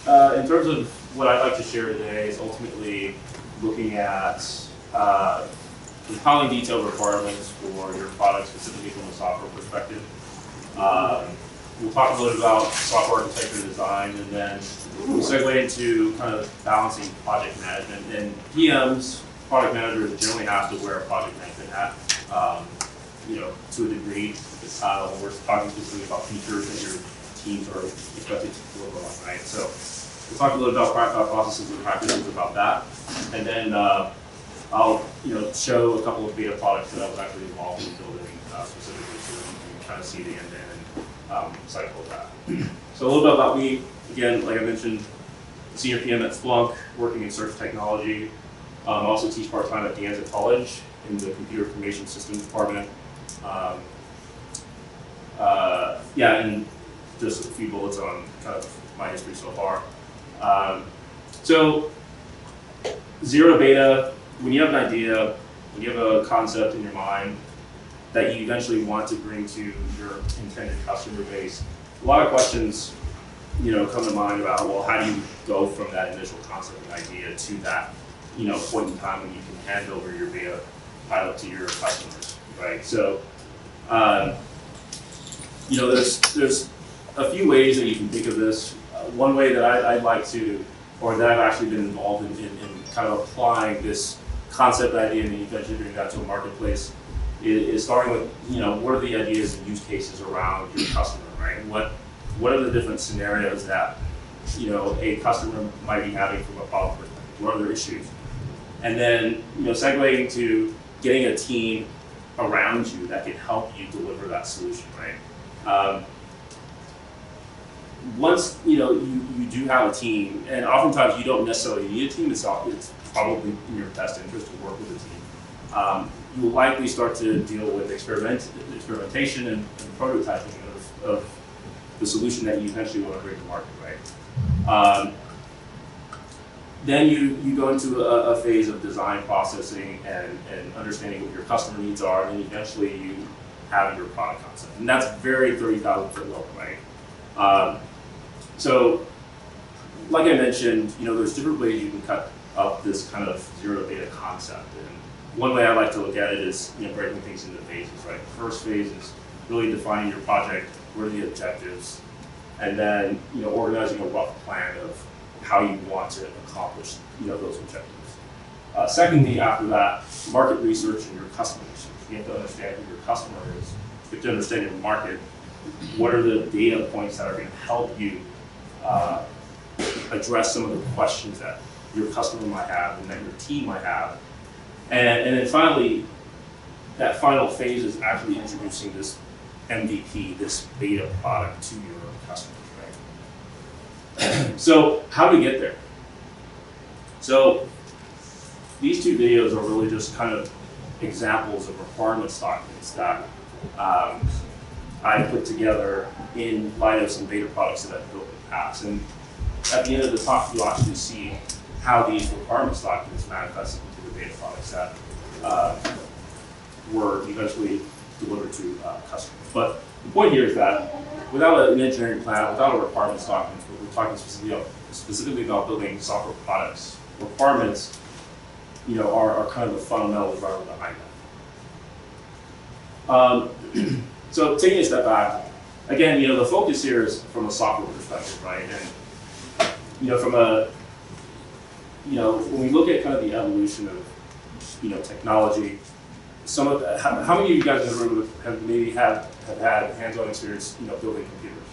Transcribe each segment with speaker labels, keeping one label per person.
Speaker 1: in terms of what I'd like to share today is ultimately looking at compiling detailed requirements for your product, specifically from a software perspective. We'll talk a little bit about software architecture design, and then we'll segue into kind of balancing project management. And PMs, product managers, generally have to wear a project management hat, to a degree. When we're talking specifically about features that your teams are expected to deliver on, right? So we'll talk a little bit about processes and practices about that, and then I'll show a couple of beta products that I was actually involved in building specifically, so you can kind of see the end-to-end cycle of that. So a little bit about me. Again, like I mentioned, senior PM at Splunk, working in search technology. I also teach part-time at De Anza College in the Computer Information Systems Department. And just a few bullets on kind of my history so far. So zero to beta, when you have an idea, when you have a concept in your mind that you eventually want to bring to your intended customer base, a lot of questions come to mind about, well, how do you go from that initial concept and idea to that point in time when you can hand over your beta pilot to your customers, right? So there's a few ways that you can think of this. One way that I'd like to, or that I've actually been involved in kind of applying this concept idea and then eventually bringing that to a marketplace is starting with, what are the ideas and use cases around your customer, right? What are the different scenarios that, a customer might be having from a problem perspective? What are their issues? And then, segueing to getting a team around you that can help you deliver that solution, right? Once you do have a team, and oftentimes you don't necessarily need a team, it's probably in your best interest to work with a team. You will likely start to deal with experimentation and prototyping of the solution that you eventually want to bring to market, right? Then you go into a phase of design processing and understanding what your customer needs are, and then eventually you have your product concept. And that's very 30,000 foot level, right? So, like I mentioned, there's different ways you can cut up this kind of zero beta concept. And one way I like to look at it is breaking things into phases, right? The first phase is really defining your project, what are the objectives, and then organizing a rough plan of how you want to accomplish those objectives. Secondly, after that, market research and your customer research. You have to understand who your customer is. You have to understand your market. What are the data points that are going to help you address some of the questions that your customer might have and that your team might have. And then finally, that final phase is actually introducing this MVP, this beta product to your customers, right? So how do we get there? So these two videos are really just kind of examples of requirements documents that I put together in light of some beta products that I've built in the past. And at the end of the talk, you'll actually see how these requirements documents manifest into the beta products that were eventually delivered to customers. But the point here is that without an engineering plan, without a requirements document, we're talking specifically about building software products. Requirements, are kind of the fundamental driver behind that. So taking a step back, again, the focus here is from a software perspective, right? And from a, when we look at kind of the evolution of, technology, some of the, how many of you guys in the room have maybe have had hands-on experience, building computers?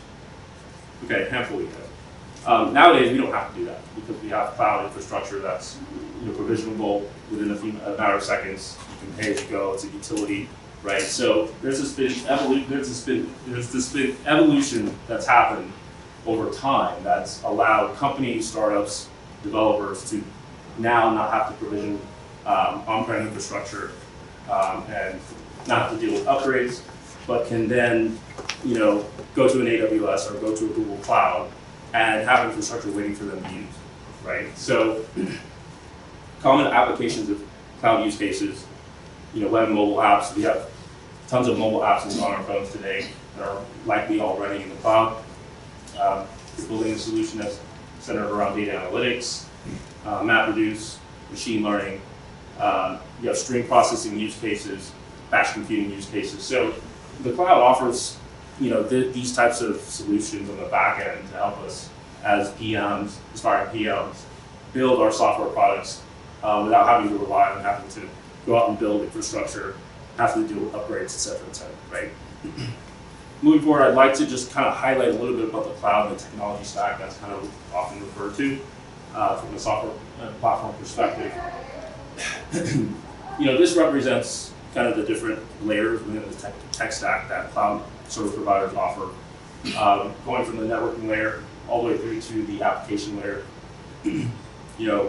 Speaker 1: Okay, a handful of you guys. Nowadays, we don't have to do that because we have cloud infrastructure that's provisionable within a matter of seconds. You can pay as you go. It's a utility. Right, so there's this big evolution that's happened over time that's allowed companies, startups, developers to now not have to provision on-prem infrastructure and not have to deal with upgrades, but can then go to an AWS or go to a Google Cloud and have infrastructure waiting for them to use. Right, so common applications of cloud use cases, web and mobile apps. We have tons of mobile apps on our phones today that are likely all running in the cloud. We're building a solution that's centered around data analytics, MapReduce, machine learning. You have string processing use cases, batch computing use cases. So the cloud offers, these types of solutions on the back end to help us as PMs, aspiring PMs, build our software products without having to rely on having to go out and build infrastructure, have to do upgrades, et cetera, right? Moving forward, I'd like to just kind of highlight a little bit about the cloud and the technology stack that's kind of often referred to from a software platform perspective. This represents kind of the different layers within the tech stack that cloud service providers offer, going from the networking layer all the way through to the application layer.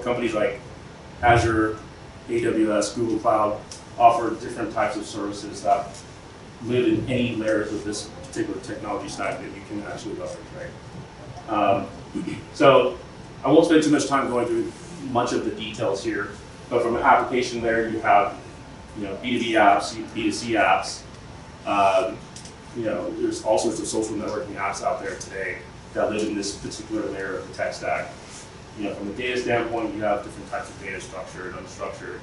Speaker 1: Companies like Azure, AWS, Google Cloud offer different types of services that live in any layers of this particular technology stack that you can actually leverage, right? So I won't spend too much time going through much of the details here, but from an application layer, you have B2B apps, B2C apps. There's all sorts of social networking apps out there today that live in this particular layer of the tech stack. From a data standpoint, you have different types of data, structured, unstructured.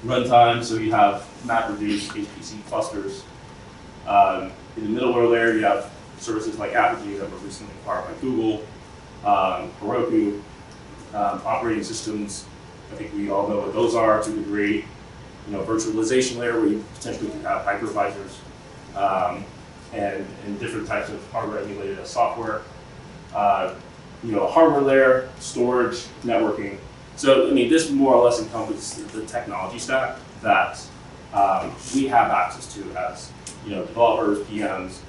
Speaker 1: Runtime, so you have MapReduce, HPC clusters. In the middleware layer, you have services like Apogee that were recently acquired by Google, Heroku, operating systems. I think we all know what those are to a degree. Virtualization layer where you potentially could have hypervisors and different types of hardware emulated as software. Hardware layer, storage, networking. So, this more or less encompasses the technology stack that we have access to as, developers, PMs.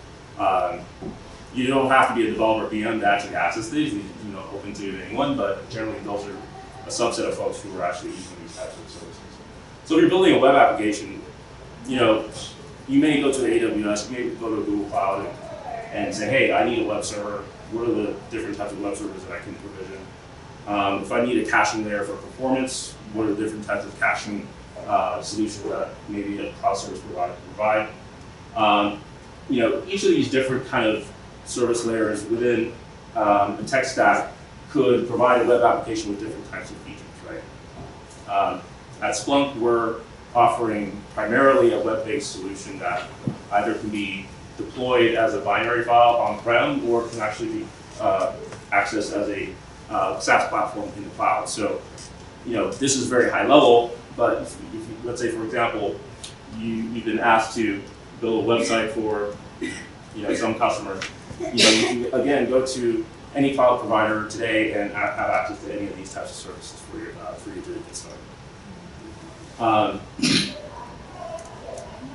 Speaker 1: You don't have to be a developer PM to actually access these. Open to anyone, but generally those are a subset of folks who are actually using these types of services. So if you're building a web application, you may go to AWS, you may go to Google Cloud and say, hey, I need a web server. What are the different types of web servers that I can provision? If I need a caching layer for performance, what are the different types of caching solutions that maybe a cloud service provider can provide? Each of these different kind of service layers within the tech stack could provide a web application with different types of features, right? At Splunk, we're offering primarily a web-based solution that either can be deployed as a binary file on-prem or can actually be accessed as a SaaS platform in the cloud. So, this is very high level, but if you, let's say, for example, you've been asked to build a website for, some customer, you can, again, go to any cloud provider today and have access to any of these types of services for you to get started.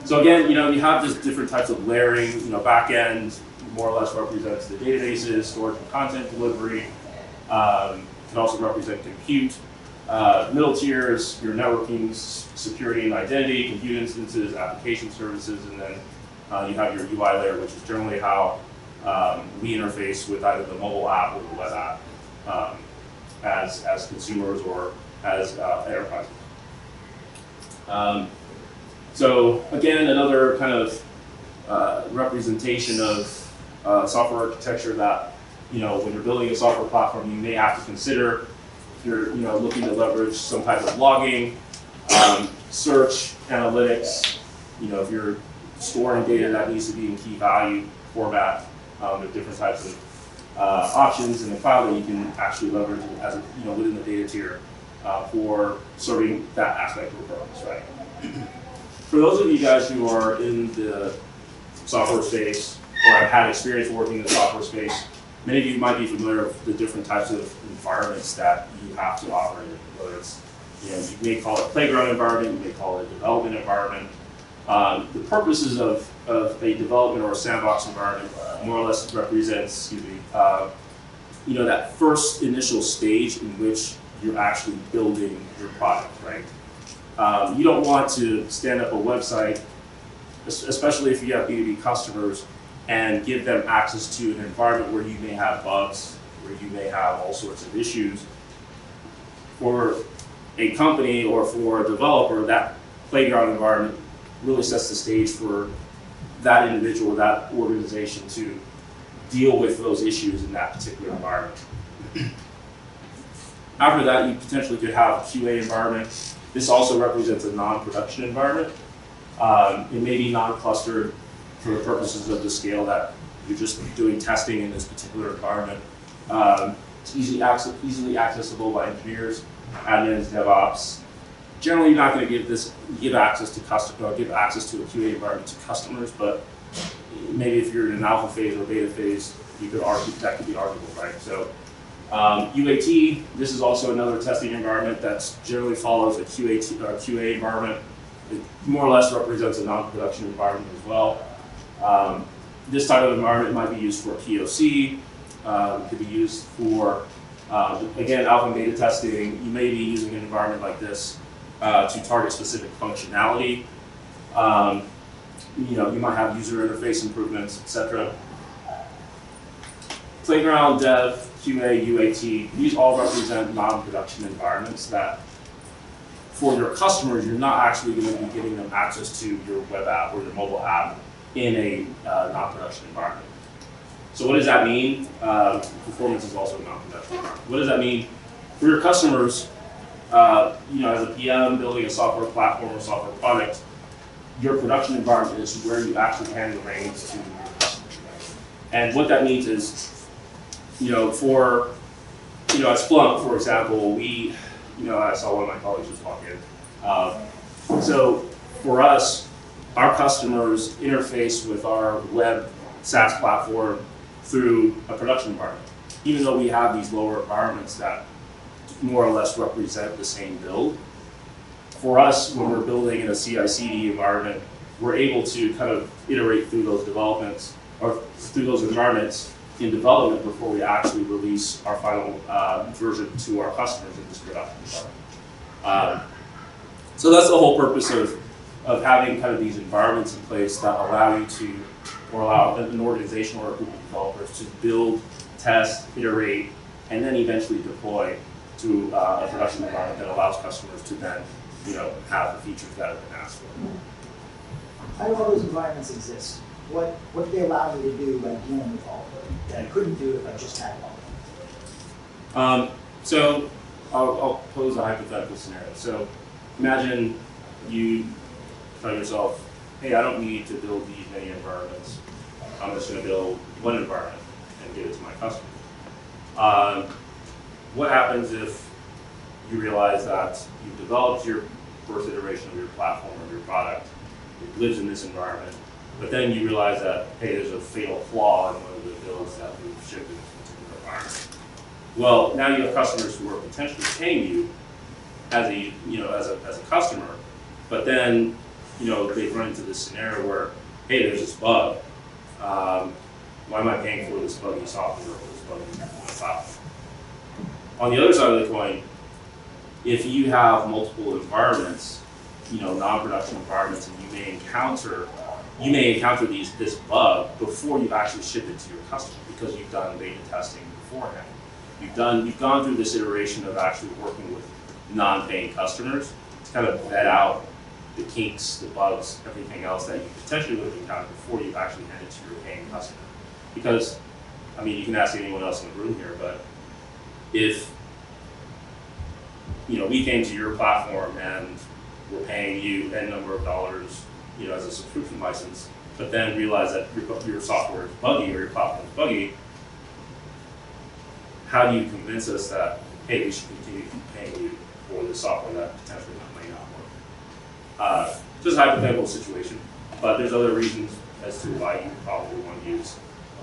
Speaker 1: So again, you have this different types of layering. Back end more or less represents the databases, storage and content delivery. Can also represent compute. Middle tiers, your networking, security and identity, compute instances, application services, and then you have your UI layer, which is generally how we interface with either the mobile app or the web app as consumers or as enterprises. So again, another kind of representation of software architecture that, when you're building a software platform, you may have to consider. If you're, looking to leverage some type of logging, search, analytics, if you're storing data that needs to be in key value format, with different types of options in the cloud that you can actually leverage as within the data tier for serving that aspect of the purpose, right? For those of you guys who are in the software space or have had experience working in the software space, many of you might be familiar with the different types of environments that you have to operate in, whether it's, you may call it a playground environment, you may call it a development environment. The purposes of a development or a sandbox environment more or less represents, that first initial stage in which you're actually building your product, right? You don't want to stand up a website, especially if you have B2B customers, and give them access to an environment where you may have bugs, where you may have all sorts of issues. For a company or for a developer, that playground environment really sets the stage for that individual, that organization to deal with those issues in that particular environment. After that, you potentially could have a QA environment. This also represents a non-production environment. It may be non-clustered for the purposes of the scale that you're just doing testing in this particular environment. It's easily accessible by engineers, admins, DevOps. Generally, you're not going to give access to a QA environment to customers, but maybe if you're in an alpha phase or beta phase, you could argue that could be arguable, right? So UAT, this is also another testing environment that generally follows a QA environment. It more or less represents a non-production environment as well. This type of environment might be used for POC. It could be used for, again, alpha and beta testing. You may be using an environment like this to target specific functionality. You might have user interface improvements, etc. Playground, dev, QA, UAT, these all represent non-production environments that for your customers, you're not actually going to be giving them access to your web app or your mobile app in a non-production environment. So what does that mean? Performance is also a non-production environment. What does that mean for your customers? As a PM building a software platform or software product, your production environment is where you actually hand the reins to your customers. And what that means is, at Splunk, for example, I saw one of my colleagues just walk in. So for us, our customers interface with our web SaaS platform through a production environment. Even though we have these lower environments that more or less represent the same build, for us, when we're building in a CI/CD environment, we're able to kind of iterate through those developments or through those environments in development before we actually release our final version to our customers in this production environment. So that's the whole purpose of having kind of these environments in place that allow you to, or allow an organization or a group of developers to build, test, iterate, and then eventually deploy to a production environment that allows customers to then, have the features that have been asked for.
Speaker 2: How do all those environments exist? What do they allow you to do by dealing with all of them that I couldn't do if I just had all of them?
Speaker 1: So I'll pose a hypothetical scenario. So imagine you tell yourself, hey, I don't need to build these many environments. I'm just going to build one environment and give it to my customer. What happens if you realize that you've developed your first iteration of your platform or your product, it lives in this environment, but then you realize that, hey, there's a fatal flaw in one of the builds that we've shipped in this particular environment. Well, now you have customers who are potentially paying you as a customer, but then they've run into this scenario where, hey, there's this bug. Why am I paying for this buggy software or this buggy platform? On the other side of the coin, if you have multiple environments, non-production environments, and you may encounter this bug before you actually ship it to your customer because you've done beta testing beforehand. You've gone through this iteration of actually working with non-paying customers to kind of vet out the kinks, the bugs, everything else that you potentially would have encountered before you actually hand it to your paying customer. Because, you can ask anyone else in the room here, but if we came to your platform and we're paying you N number of dollars, as a subscription license, but then realize that your software is buggy or your platform is buggy, how do you convince us that, hey, we should continue to keep paying you for the software that potentially may not work? Just a hypothetical situation, but there's other reasons as to why you probably want to use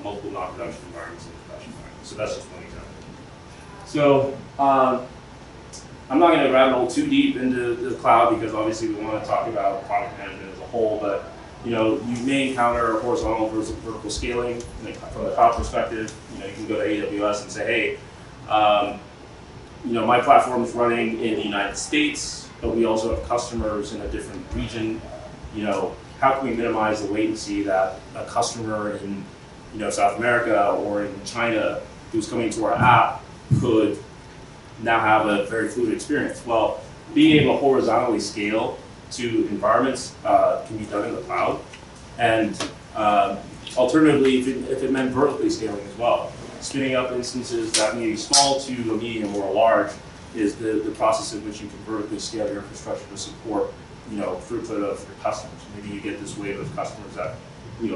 Speaker 1: multiple non-production environments in the production environment. So that's just one example. So I'm not going to rabbit hole too deep into the cloud because obviously we want to talk about product management as a whole, but you may encounter horizontal versus vertical scaling from the cloud perspective. You can go to AWS and say, hey, my platform is running in the United States, but we also have customers in a different region. How can we minimize the latency that a customer in South America or in China who's coming to our app could now have a very fluid experience? Well, being able to horizontally scale to environments can be done in the cloud. And Alternatively, if it meant vertically scaling as well, spinning up instances that may be small to a medium or a large is the process in which you can vertically scale your infrastructure to support, throughput of your customers. Maybe you get this wave of customers that,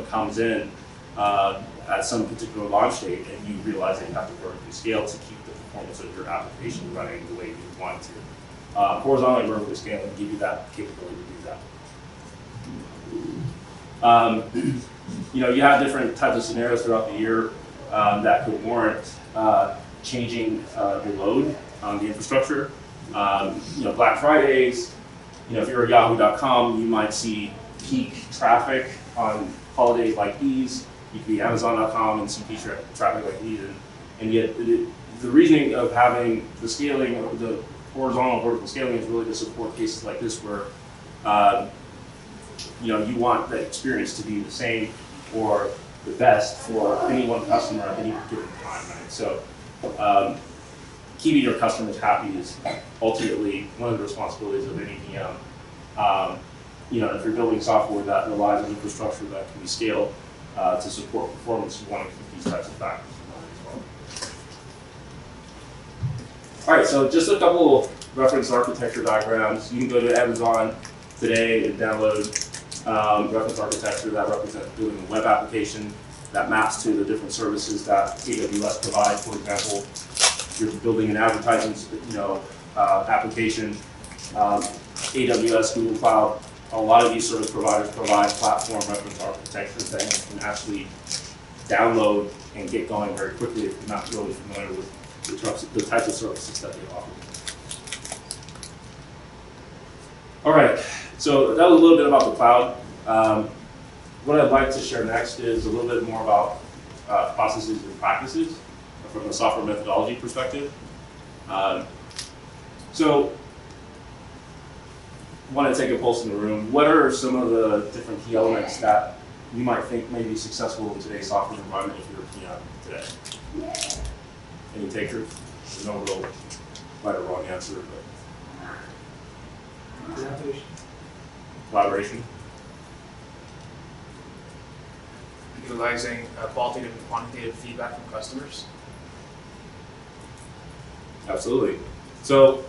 Speaker 1: comes in at some particular launch date, and you realize that you have to vertically scale to keep the performance of your application running the way you want it to. Horizontally vertically scaling give you that capability to do that. You have different types of scenarios throughout the year that could warrant changing the load on the infrastructure. Black Fridays, if you're at yahoo.com, you might see peak traffic on holidays like these. You could be Amazon.com and see peak traffic like these. And yet the reasoning of having the scaling, the horizontal vertical scaling is really to support cases like this where you want the experience to be the same or the best for any one customer at any given time, right? So keeping your customers happy is ultimately one of the responsibilities of any PM. If you're building software that relies on infrastructure that can be scaled to support performance, you want to keep these types of factors in mind as well. All right, so just a couple reference architecture diagrams. You can go to Amazon today and download reference architecture that represents building a web application that maps to the different services that AWS provides. For example, you're building an advertising, application. AWS, Google Cloud, a lot of these service providers provide platform reference architectures that you can actually download and get going very quickly if you're not really familiar with the types of services that they offer. All right, so that was a little bit about the cloud. What I'd like to share next is a little bit more about processes and practices from a software methodology perspective. So I want to take a pulse in the room. What are some of the different key elements that you might think may be successful in today's software environment if you're a PM today? Any takers? There's no real right or wrong answer, but collaboration.
Speaker 3: Utilizing qualitative and quantitative feedback from customers.
Speaker 1: Absolutely. So,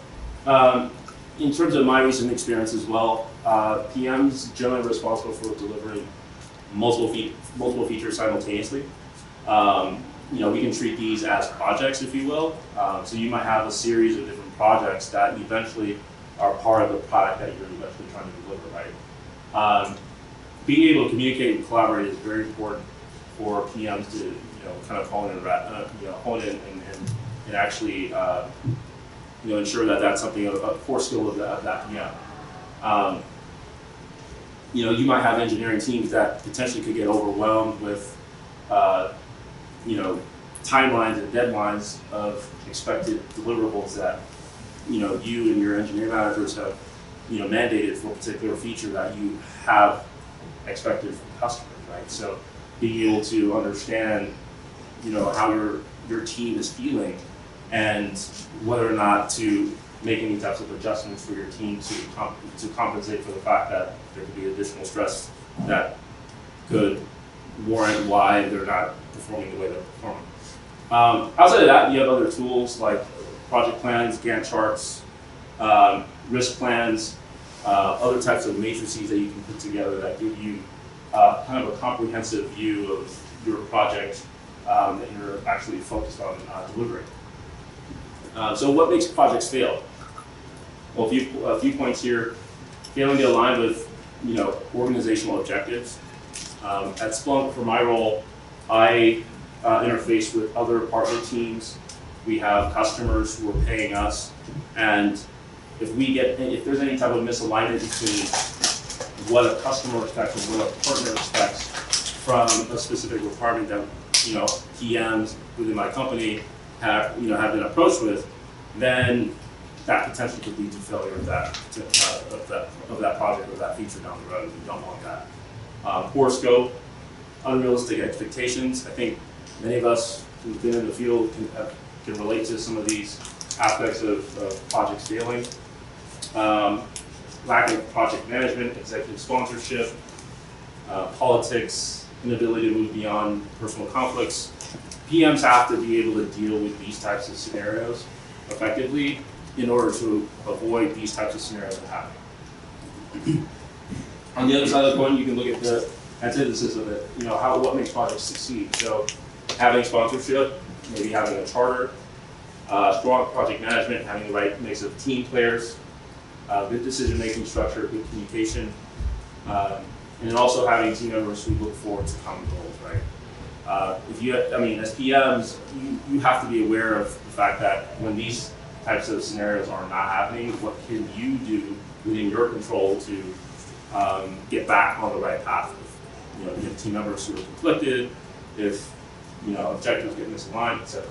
Speaker 1: in terms of my recent experience as well, PMs generally responsible for delivering multiple features simultaneously. We can treat these as projects, if you will. So you might have a series of different projects that eventually are part of the product that you're eventually trying to deliver, right? Being able to communicate and collaborate is very important for PMs to, kind of hone in and actually, ensure that that's something a core skill of that PM. You might have engineering teams that potentially could get overwhelmed with, timelines and deadlines of expected deliverables that, you and your engineering managers have, mandated for a particular feature that you have expected from customers, right? So being able to understand, how your team is feeling and whether or not to make any types of adjustments for your team to compensate for the fact that there could be additional stress that could warrant why they're not performing the way they're performing. Outside of that, you have other tools like project plans, Gantt charts, risk plans, other types of matrices that you can put together that give you kind of a comprehensive view of your project that you're actually focused on delivering. So what makes projects fail? Well, a few points here. Failing to align with, organizational objectives. At Splunk, for my role, I interface with other partner teams. We have customers who are paying us, and if there's any type of misalignment between what a customer expects and what a partner expects from a specific requirement that PMs within my company have been approached with, then that potentially could lead to failure of that project or that feature down the road. We don't want that. Poor scope, unrealistic expectations. I think many of us who've been in the field can relate to some of these aspects of project scaling. Lack of project management, executive sponsorship, politics, an ability to move beyond personal conflicts. PMs have to be able to deal with these types of scenarios effectively in order to avoid these types of scenarios from happening. On the other side of the coin, you can look at the antithesis of it. What makes projects succeed. So having sponsorship, maybe having a charter, strong project management, having the right mix of team players, good decision-making structure, good communication, and then also having team members who look forward to common goals, right? As PMs, you have to be aware of the fact that when these types of scenarios are not happening, what can you do within your control to get back on the right path? If you have team members who are conflicted, if objectives get misaligned, etc.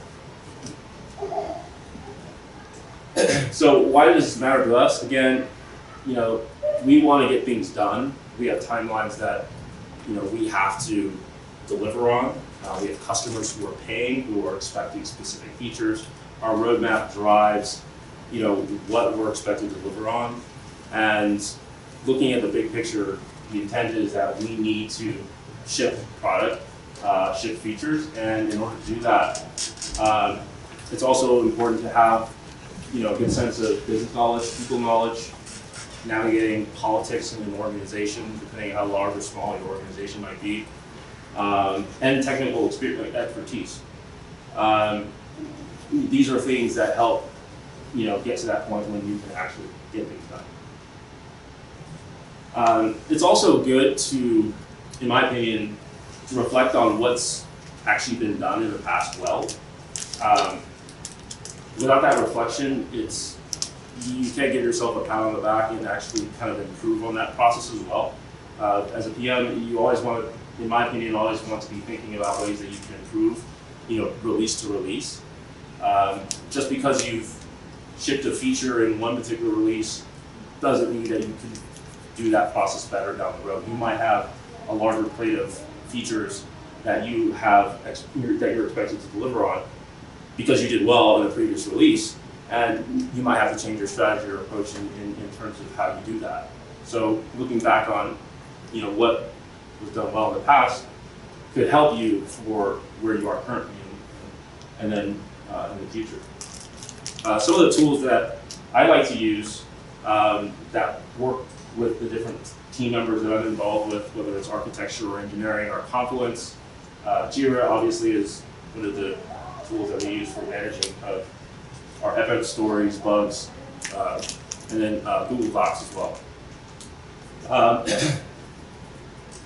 Speaker 1: So why does this matter to us? Again, we want to get things done. We have timelines that we have to deliver on. We have customers who are paying, who are expecting specific features. Our roadmap drives, what we're expected to deliver on. And looking at the big picture, the intent is that we need to ship product, ship features, and in order to do that, it's also important to have, a good sense of business knowledge, people knowledge, navigating politics in an organization, depending on how large or small your organization might be, and technical expertise. These are things that help, get to that point when you can actually get things done. It's also good to, in my opinion, to reflect on what's actually been done in the past well. Without that reflection, you can't give yourself a pat on the back and actually kind of improve on that process as well. As a PM, you always want to, in my opinion, always want to be thinking about ways that you can improve, release to release. Just because you've shipped a feature in one particular release doesn't mean that you can do that process better down the road. You might have a larger plate of features that you're expected to deliver on because you did well in a previous release, and you might have to change your strategy or approach in terms of how you do that. So looking back on, what was done well in the past could help you for where you are currently and then in the future. Some of the tools that I like to use that work with the different team members that I'm involved with, whether it's architecture or engineering or Confluence. Jira obviously is one of the tools that we use for managing our epic stories, bugs, and then Google Docs as well.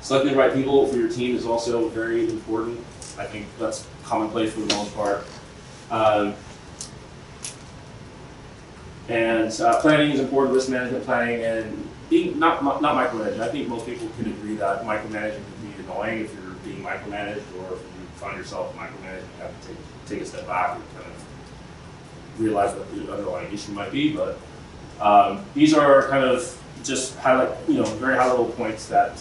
Speaker 1: Selecting the right people for your team is also very important. I think that's commonplace for the most part. Planning is important, risk management planning, and being not micromanaging. I think most people can agree that micromanaging can be annoying if you're being micromanaged, or if you find yourself micromanaged, you have to take a step back and kind of realize what the underlying issue might be. But these are kind of just very high level points that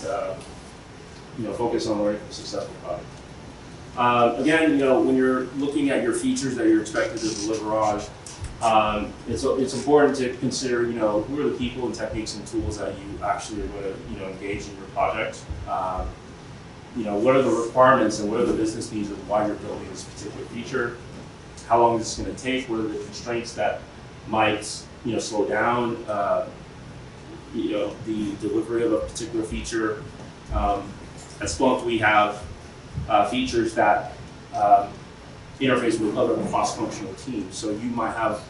Speaker 1: focus on learning from successful product. Again, when you're looking at your features that you're expected to deliver on, it's important to consider, who are the people and techniques and tools that you actually are going to, engage in your project. What are the requirements and what are the business needs of why you're building this particular feature? How long is this going to take? What are the constraints that might, slow down, the delivery of a particular feature? At Splunk, we have features that interface with other cross-functional teams. So you might have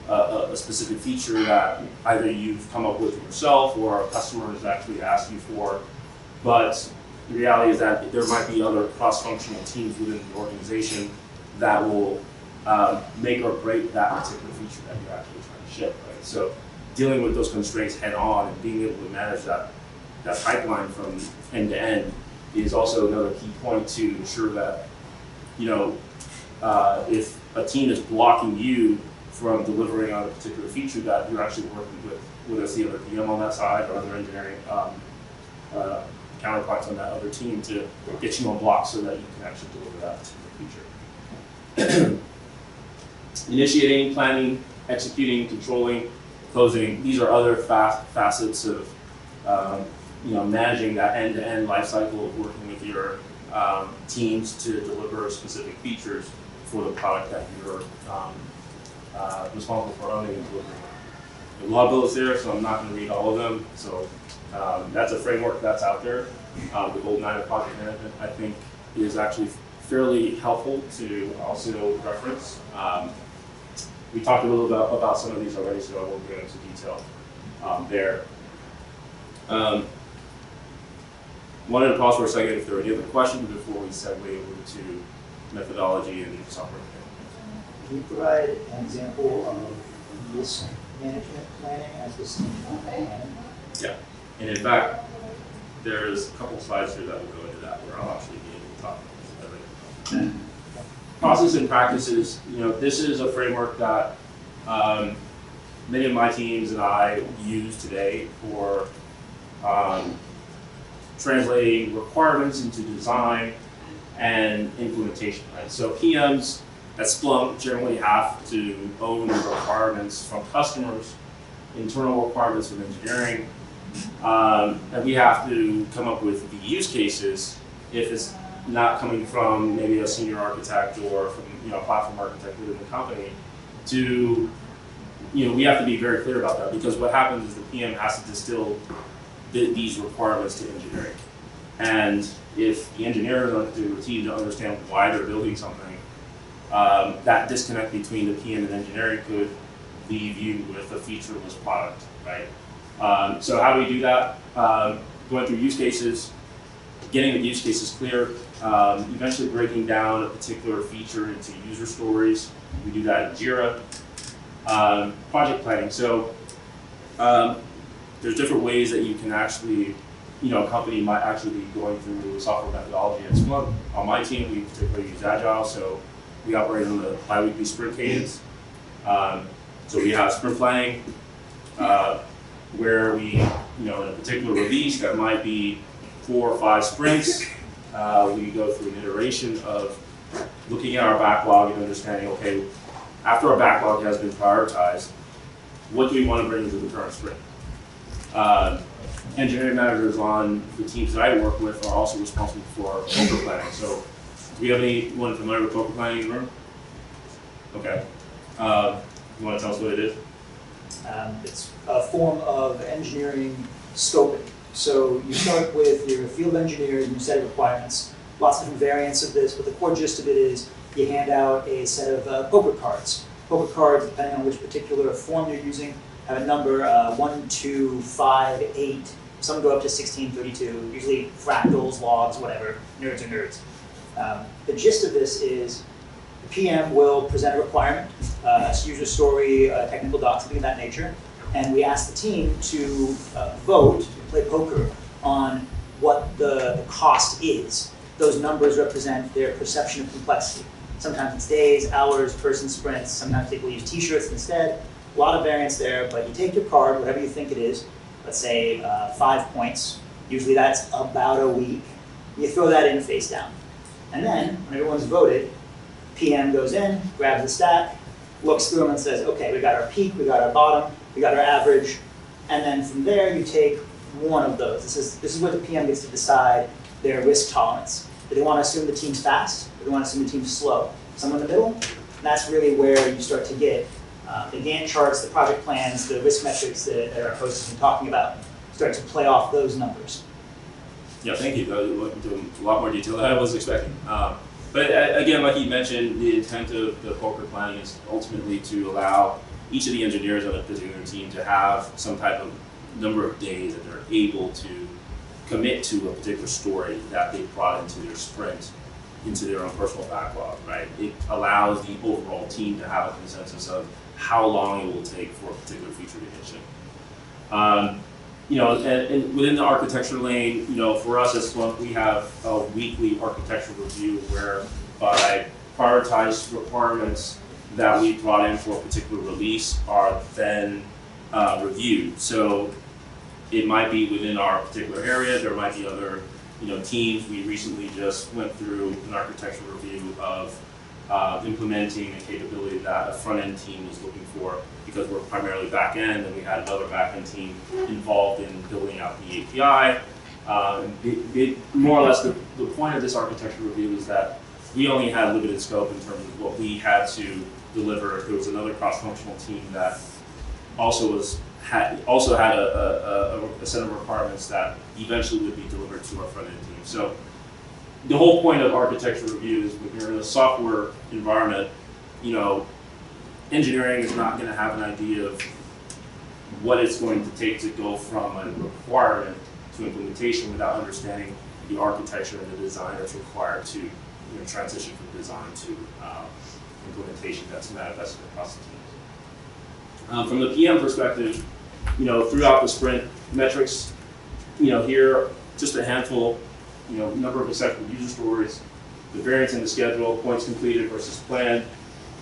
Speaker 1: a specific feature that either you've come up with yourself or a customer has actually asked you for, but the reality is that there might be other cross-functional teams within the organization that will make or break that particular feature that you're actually trying to ship, right? So dealing with those constraints head on and being able to manage that pipeline from end to end is also another key point to ensure that, if a team is blocking you from delivering on a particular feature, that you're actually working with us, the other PM on that side or other engineering counterparts on that other team to get you on block so that you can actually deliver that particular feature. Initiating, planning, executing, controlling, closing. These are other facets of managing that end-to-end life cycle of working with your teams to deliver specific features for the product that you're responsible for owning and delivering. There are a lot of bullets there, so I'm not going to read all of them. So that's a framework that's out there. The Golden Eye of Project Management, I think, is actually fairly helpful to also reference. We talked a little bit about some of these already, so I won't go into detail there. Wanted to pause for a second if there are any other questions before we segue over to methodology and software.
Speaker 2: Can you provide an example of risk management planning as distinct from planning?
Speaker 1: Yeah, and in fact, there's a couple slides here that will go into that where I'll actually be able to talk about it. Process and practices, this is a framework that many of my teams and I use today for translating requirements into design and implementation, right? So PMs at Splunk generally have to own the requirements from customers, internal requirements from engineering, and we have to come up with the use cases if it's not coming from maybe a senior architect or from a platform architect within the company. We have to be very clear about that, because what happens is the PM has to distill these requirements to engineering. And if the engineers aren't the team to understand why they're building something, that disconnect between the PM and engineering could leave you with a featureless product, right? So how do we do that? Going through use cases, getting the use cases clear, eventually breaking down a particular feature into user stories. We do that in Jira. Project planning. So there's different ways that you can actually, a company might actually be going through software methodology at Splunk. On my team, we particularly use Agile, so we operate on the bi-weekly sprint cadence. So we have sprint planning, where we, in a particular release that might be 4 or 5 sprints, we go through an iteration of looking at our backlog and understanding, okay, after our backlog has been prioritized, what do we want to bring into the current sprint? Engineering managers on the teams that I work with are also responsible for poker planning. So do we have anyone familiar with poker planning in the room? Okay. You want to tell us what it is?
Speaker 2: It's a form of engineering scoping. So you start with your field engineers and you set requirements. Lots of different variants of this, but the core gist of it is you hand out a set of poker cards. Poker cards, depending on which particular form you're using, have a number 1, 2, 5, 8. Some go up to 16, 32, usually fractals, logs, whatever. Nerds are nerds. The gist of this is the PM will present a requirement, a user story, technical doc, something of that nature, and we ask the team to vote, play poker, on what the cost is. Those numbers represent their perception of complexity. Sometimes it's days, hours, person sprints, sometimes people use t-shirts instead. A lot of variance there, but you take your card, whatever you think it is, let's say 5 points, usually that's about a week, you throw that in face down. And then, when everyone's voted, PM goes in, grabs the stack, looks through them and says, okay, we got our peak, we got our bottom, we got our average, and then from there you take one of those. This is where the PM gets to decide their risk tolerance. Do they want to assume the team's fast, or do they want to assume the team's slow? Somewhere in the middle, that's really where you start to get the Gantt charts, the project plans, the risk metrics that our host has been talking about, start to play off those numbers.
Speaker 1: Yeah, thank you. Into a lot more detail than I was expecting. But again, like you mentioned, the intent of the poker planning is ultimately to allow each of the engineers on a particular team to have some type of number of days that they're able to commit to a particular story that they brought into their sprint, into their own personal backlog, right? It allows the overall team to have a consensus of how long it will take for a particular feature to hit shipping. And within the architecture lane, for us as Splunk, we have a weekly architecture review whereby prioritized requirements that we brought in for a particular release are then reviewed. So it might be within our particular area, there might be other teams. We recently just went through an architecture review of implementing a capability that a front-end team was looking for, because we're primarily back-end, and we had another back-end team involved in building out the API. More or less, the point of this architecture review is that we only had limited scope in terms of what we had to deliver. There was another cross-functional team that also had a set of requirements that eventually would be delivered to our front-end team. So the whole point of architecture review is when you're in a software environment, engineering is not going to have an idea of what it's going to take to go from a requirement to implementation without understanding the architecture and the design that's required to transition from design to implementation that's manifested across the teams. From the PM perspective, throughout the sprint metrics, here just a handful, number of accepted user stories, the variance in the schedule, points completed versus planned.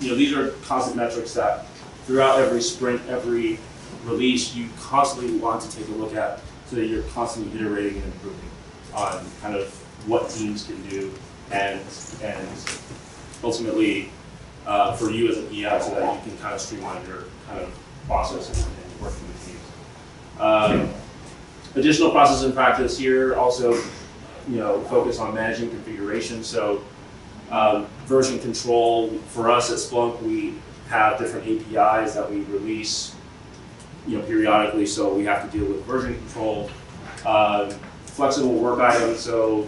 Speaker 1: These are constant metrics that throughout every sprint, every release, you constantly want to take a look at so that you're constantly iterating and improving on kind of what teams can do and ultimately for you as a PM so that you can kind of streamline your kind of process and working with teams. Additional process and practice here also, focus on managing configuration. So version control, for us at Splunk, we have different APIs that we release periodically, so we have to deal with version control. Flexible work items, so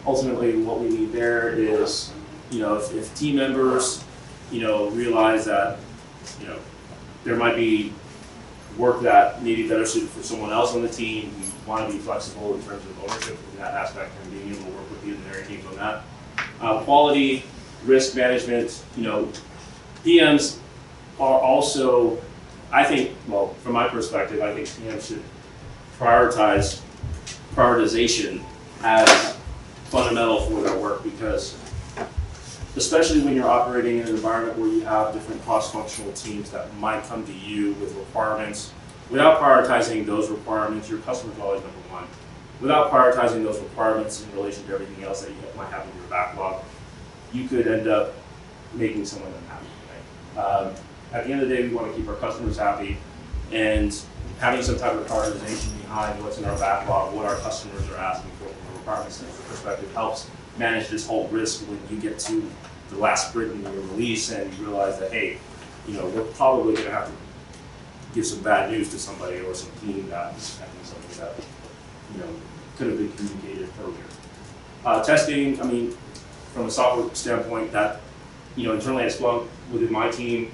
Speaker 1: ultimately what we need there is, if team members, realize that, there might be work that may be better suited for someone else on the team, we want to be flexible in terms of ownership in that aspect and being able to work with the engineering teams on that. Quality, risk management, PMs are also, I think, well, from my perspective, I think PMs should prioritize prioritization as fundamental for their work, because especially when you're operating in an environment where you have different cross-functional teams that might come to you with requirements, without prioritizing those requirements, your customer's always number one. Without prioritizing those requirements in relation to everything else that you might have in your backlog, you could end up making someone unhappy. Right? At the end of the day, we want to keep our customers happy, and having some type of prioritization behind what's in our backlog, what our customers are asking for from a requirements perspective, helps manage this whole risk when you get to the last sprint in your release and you realize that, hey, we're probably going to have to give some bad news to somebody or some team that is expecting something that, could have been communicated earlier. Testing, from a software standpoint, that, internally at Splunk, within my team,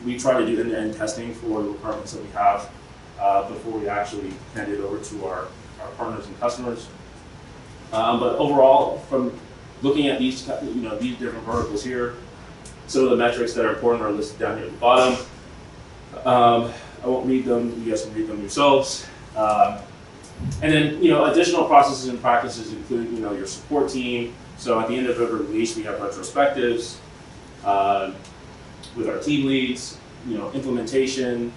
Speaker 1: we try to do end-to-end testing for the requirements that we have before we actually hand it over to our partners and customers. But overall, from looking at these, these different verticals here, some of the metrics that are important are listed down here at the bottom. I won't read them; you guys can read them yourselves. And then, additional processes and practices include, your support team. So at the end of every release, we have retrospectives with our team leads. Implementation,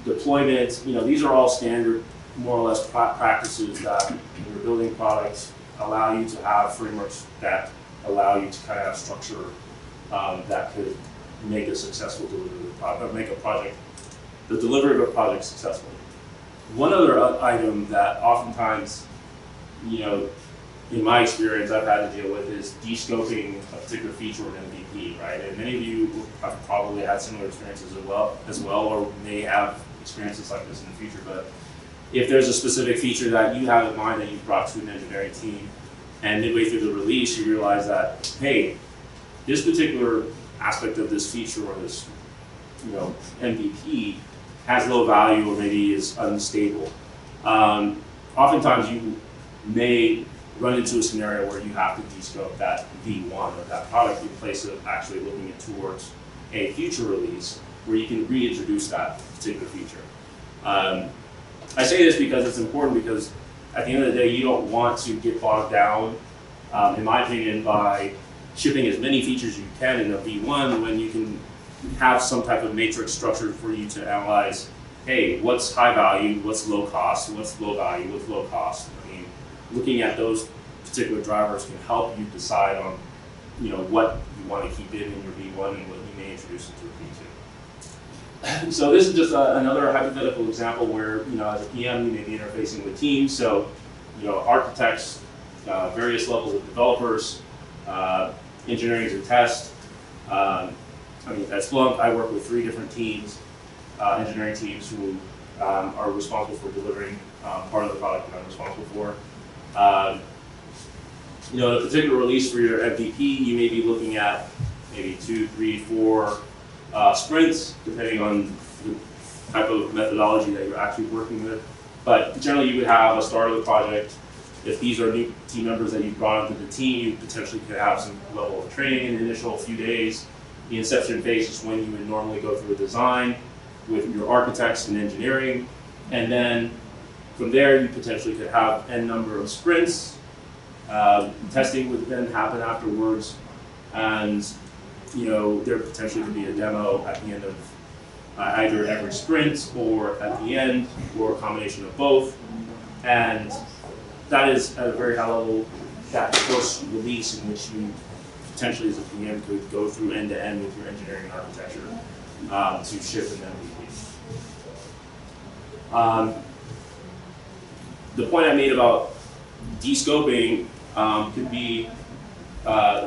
Speaker 1: deployment. These are all standard, more or less, practices that when you're building products allow you to have frameworks that allow you to kind of have structure that could make a successful delivery of the product, or make the delivery of a project successful. One other item that oftentimes, in my experience, I've had to deal with is de-scoping a particular feature or an MVP, right? And many of you have probably had similar experiences as well, or may have experiences like this in the future. But if there's a specific feature that you have in mind that you've brought to an engineering team, and midway through the release, you realize that, hey, this particular aspect of this feature or this, MVP has low value or maybe is unstable. Oftentimes, you may run into a scenario where you have to de-scope that V1 or that product in place of actually looking towards a future release where you can reintroduce that particular feature. I say this because it's important, because at the end of the day, you don't want to get bogged down, in my opinion, by shipping as many features as you can in a V1 when you can have some type of matrix structure for you to analyze, hey, what's high value, what's low cost, what's low value, what's low cost. Looking at those particular drivers can help you decide on, what you want to keep in your V1 and what you may introduce into a V2. So this is just another hypothetical example where, as a PM, you may be interfacing with teams. So, architects, various levels of developers, engineering and test. At Splunk, I work with 3 different teams, engineering teams who are responsible for delivering part of the product that I'm responsible for. A particular release for your MVP, you may be looking at maybe 2, 3, 4 sprints, depending on the type of methodology that you're actually working with. But generally, you would have a start of the project. If these are new team members that you've brought into the team, you potentially could have some level of training in the initial few days. The inception phase is when you would normally go through a design with your architects and engineering. And then from there, you potentially could have n number of sprints. Testing would then happen afterwards. And there potentially could be a demo at the end of either every sprint or at the end, or a combination of both. And that is at a very high level that first release in which you potentially as a PM could go through end to end with your engineering and architecture to ship an MVP. The point I made about de-scoping could be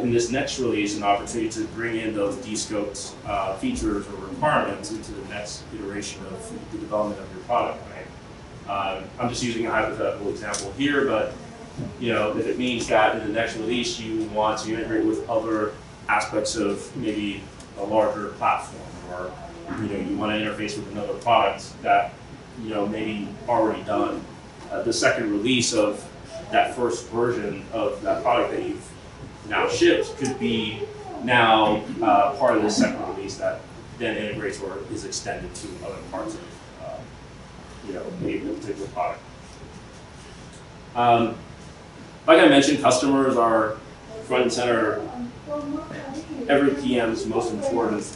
Speaker 1: in this next release an opportunity to bring in those de-scoped features or requirements into the next iteration of the development of your product. Right? I'm just using a hypothetical example here, but if it means that in the next release you want to integrate with other aspects of maybe a larger platform, or you want to interface with another product that maybe already done, the second release of that first version of that product that you've now shipped could be now part of the second release that then integrates or is extended to other parts of maybe a particular product. Like I mentioned, customers are front and center. Every PM's most important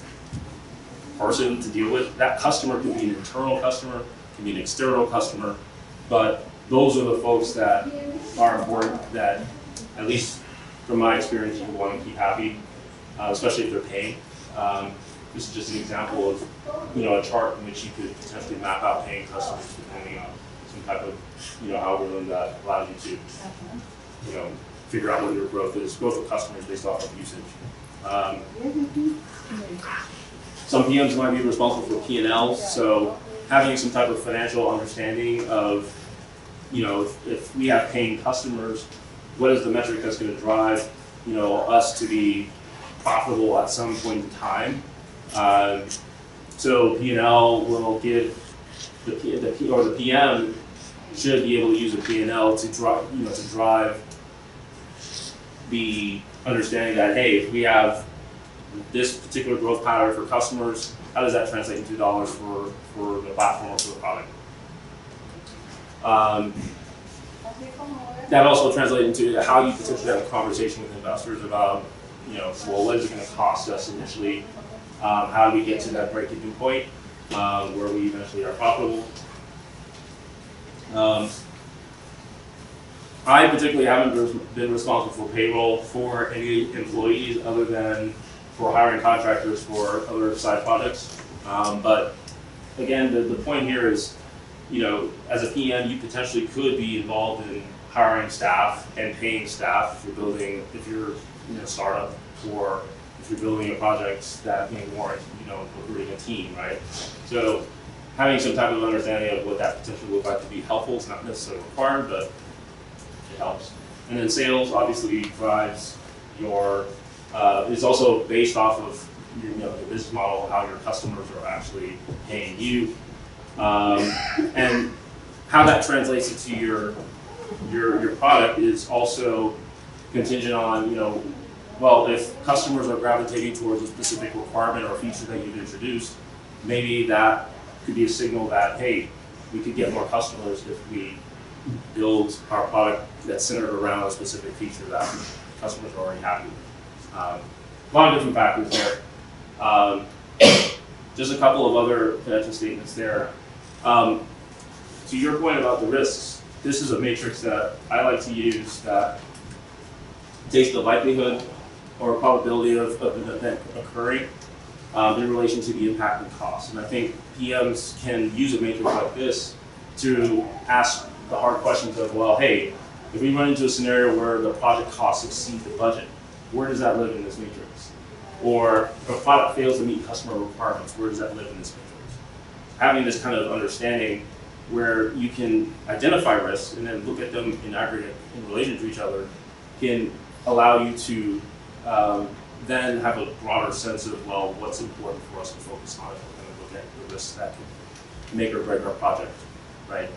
Speaker 1: person to deal with. That customer could be an internal customer, can be an external customer, but those are the folks that are important that, at least from my experience, you want to keep happy, especially if they're paying. This is just an example of a chart in which you could potentially map out paying customers depending on some type of algorithm that allows you to figure out what your growth is, growth of customers based off of usage. Some PMs might be responsible for P&L, so having some type of financial understanding of if we have paying customers, what is the metric that's going to drive us to be profitable at some point in time. So P&L will give the PM should be able to use a P&L to drive the understanding that, hey, if we have this particular growth pattern for customers, how does that translate into dollars for the platform or for the product? That also translates into how you potentially have a conversation with investors about, well, what is it going to cost us initially? How do we get to that break-even point where we eventually are profitable? I particularly haven't been responsible for payroll for any employees other than for hiring contractors for other side projects. But again, the point here is, as a PM, you potentially could be involved in hiring staff and paying staff if you're a startup, or if you're building a project that may warrant, recruiting a team, right? So having some type of understanding of what that potentially looks like to be helpful. It's not necessarily required, but it helps. And then sales obviously drives your, is also based off of your business model, how your customers are actually paying you, and how that translates into your product is also contingent on, well, if customers are gravitating towards a specific requirement or feature that you've introduced, maybe that could be a signal that, hey, we could get more customers if we build our product that's centered around a specific feature that customers are already happy with. A lot of different factors there. Just a couple of other financial statements there. To your point about the risks, this is a matrix that I like to use that takes the likelihood or probability of an event occurring in relation to the impact and cost. And I think PMs can use a matrix like this to ask the hard questions of, well, hey, if we run into a scenario where the project costs exceed the budget, where does that live in this matrix? Or if a product fails to meet customer requirements, where does that live in this matrix? Having this kind of understanding where you can identify risks and then look at them in aggregate in relation to each other can allow you to then have a broader sense of, well, what's important for us to focus on and look at the risks that can make or break our project, right?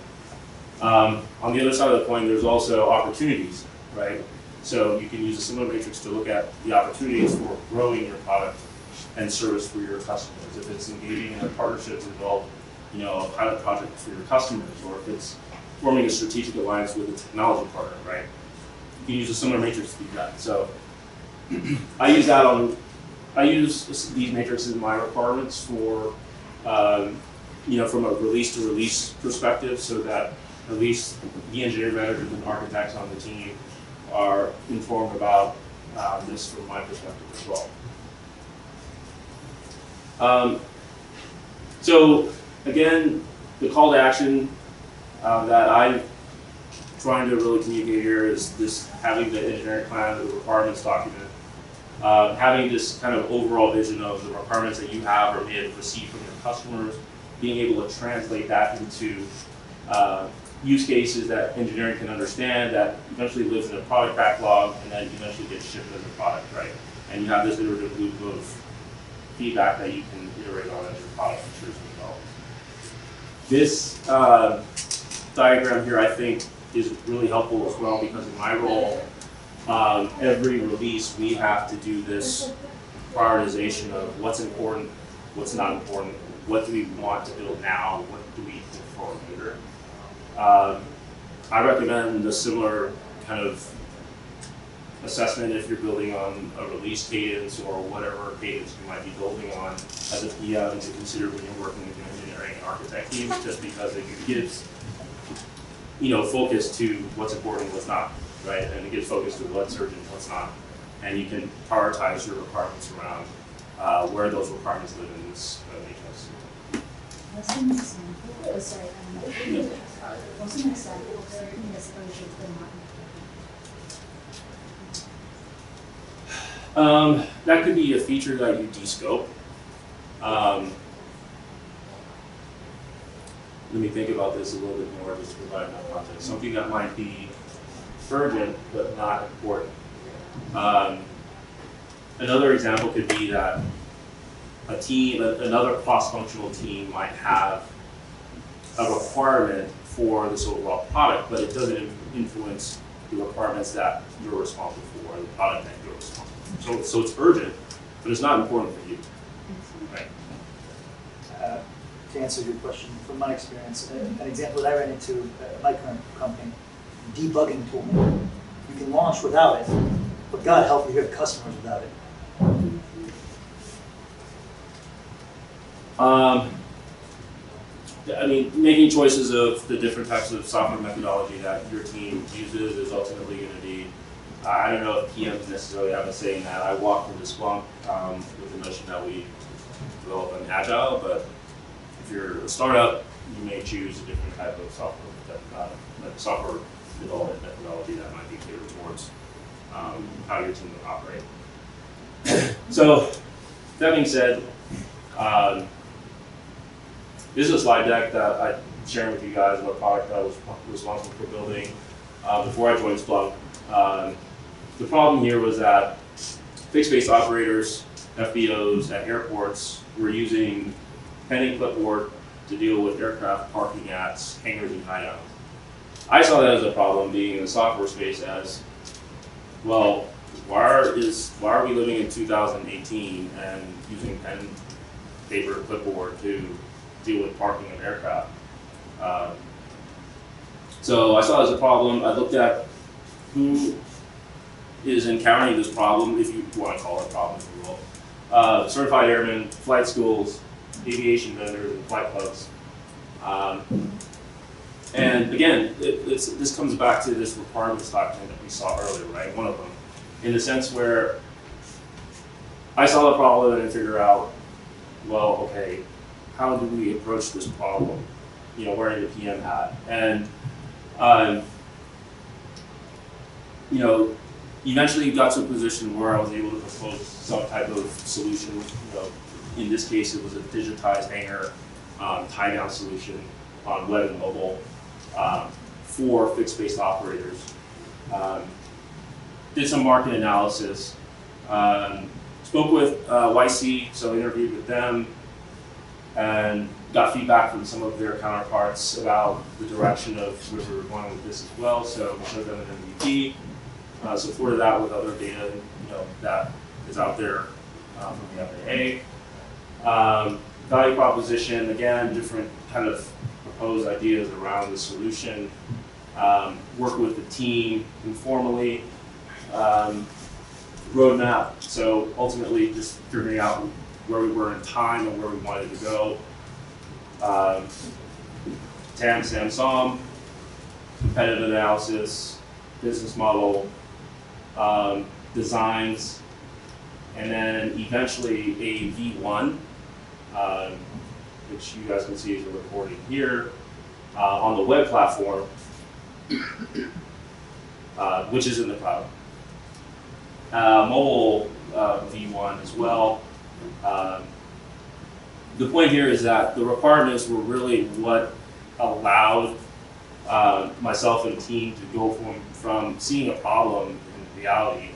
Speaker 1: On the other side of the coin, there's also opportunities, right? So you can use a similar matrix to look at the opportunities for growing your product and service for your customers. If it's engaging in a partnership to develop, you know, a pilot project for your customers, or if it's forming a strategic alliance with a technology partner, right? You can use a similar matrix to do that. So I use these matrices in my requirements for, you know, from a release to release perspective, so that at least the engineering managers and architects on the team are informed about this from my perspective as well. So again, the call to action that I'm trying to really communicate here is this: having the engineering plan, the requirements document, having this kind of overall vision of the requirements that you have or may have received from your customers, being able to translate that into use cases that engineering can understand, that eventually lives in a product backlog, and then eventually gets shipped as a product, right? And you have this iterative loop of feedback that you can iterate on as your product matures and develops. This diagram here, I think, is really helpful as well, because in my role, every release we have to do this prioritization of what's important, what's not important, what do we want to build now, what do we look for later. I recommend a similar kind of assessment if you're building on a release cadence or whatever cadence you might be building on as a PM to consider when you're working with your engineering and architect teams, just because it gives, you know, focus to what's important, what's not, right? And it gives focus to what's urgent, what's not. And you can prioritize your requirements around where those requirements live in this matrix.
Speaker 4: What's an example? Oh, sorry, what's an example of something that's urgent but not important?
Speaker 1: That could be a feature that you descope. Let me think about this a little bit more just to provide more context. Something that might be urgent but not important. Another example could be that a team, another cross-functional team might have a requirement for this overall product, but it doesn't influence the requirements that you're responsible for, or the product that you're responsible for. So it's urgent, but it's not important for you. Right.
Speaker 2: To answer your question, from my experience, an example that I ran into at my current company, debugging tool. You can launch without it, but God help you have customers without it.
Speaker 1: I mean, making choices of the different types of software methodology that your team uses is ultimately going to be, I don't know if PMs necessarily have a say in that. I walk into Splunk with the notion that we develop an agile, but if you're a startup, you may choose a different type of software development methodology that might be catered towards how your team will operate. So, that being said, this is a slide deck that I'm sharing with you guys of a product that I was responsible for building before I joined Splunk. The problem here was that fixed-base operators, FBOs at airports, were using pen and clipboard to deal with aircraft parking at hangars and high-downs. I saw that as a problem, being in the software space, as well. Why are we living in 2018 and using pen, paper, clipboard to deal with parking of aircraft? So I saw it as a problem. I looked at who is encountering this problem, if you want to call it a problem, if you will. Certified airmen, flight schools, aviation vendors, and flight clubs. And again, this comes back to this requirements document that we saw earlier, right? One of them, in the sense where I saw the problem and figure out well, okay, how do we approach this problem? You know, wearing the PM hat. And, you know, eventually got to a position where I was able to propose some type of solution. You know, in this case, it was a digitized hanger tie-down solution on web and mobile for fixed-based operators. Did some market analysis. Spoke with YC, so interviewed with them, and got feedback from some of their counterparts about the direction of where we were going with this as well. So showed them an MVP. Supported that with other data, you know, that is out there from the FAA. Value proposition, again, different kind of proposed ideas around the solution. Work with the team informally. Roadmap, so ultimately just figuring out where we were in time and where we wanted to go. TAM, SAM, SOM, competitive analysis, business model, designs, and then eventually a V1, which you guys can see as a recording here, on the web platform, which is in the cloud. Mobile V1 as well. The point here is that the requirements were really what allowed myself and the team to go from seeing a problem in reality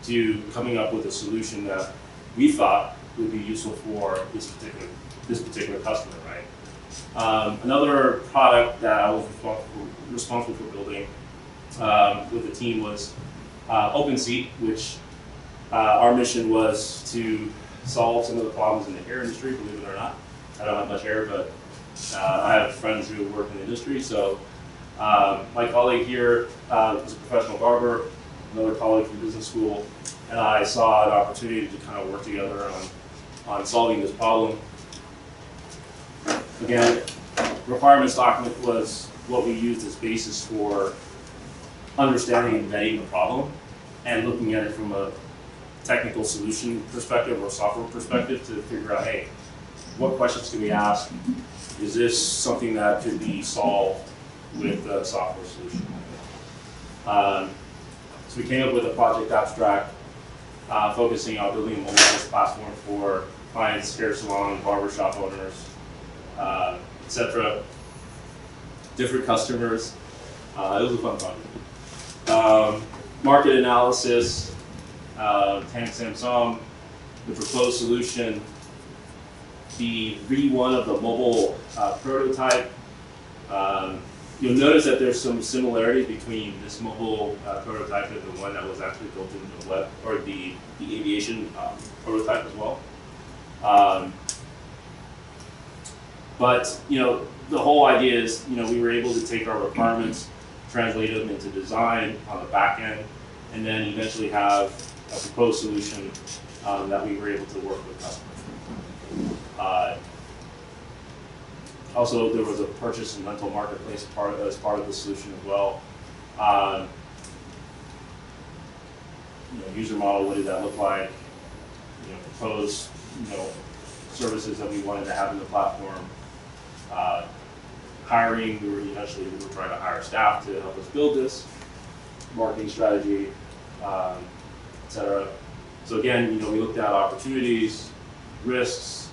Speaker 1: to coming up with a solution that we thought would be useful for this particular customer, right? Another product that I was responsible for building with the team was OpenSeat, which our mission was to solve some of the problems in the hair industry, believe it or not. I don't have much hair, but I have friends who work in the industry. So my colleague here is a professional barber, another colleague from business school, and I saw an opportunity to kind of work together on solving this problem. Again, requirements document was what we used as basis for understanding and vetting the problem and looking at it from a technical solution perspective or software perspective to figure out, hey, what questions can we ask? Is this something that could be solved with a software solution? So we came up with a project abstract focusing on building a mobile platform for clients, hair salon, barbershop owners, etc. Different customers. It was a fun project. Market analysis, TAM, SAM, SOM, the proposed solution, the V1 of the mobile prototype. You'll notice that there's some similarities between this mobile prototype and the one that was actually built into the web, or the aviation prototype as well. But you know, the whole idea is, you know, we were able to take our requirements, translate them into design on the back end, and then eventually have a proposed solution that we were able to work with customers. Also, there was a purchase and rental marketplace as part of the solution as well. You know, user model, what did that look like? You know, proposed, you know, services that we wanted to have in the platform. Hiring, we were trying to hire staff to help us build this. Marketing strategy, etc. So again, you know, we looked at opportunities, risks,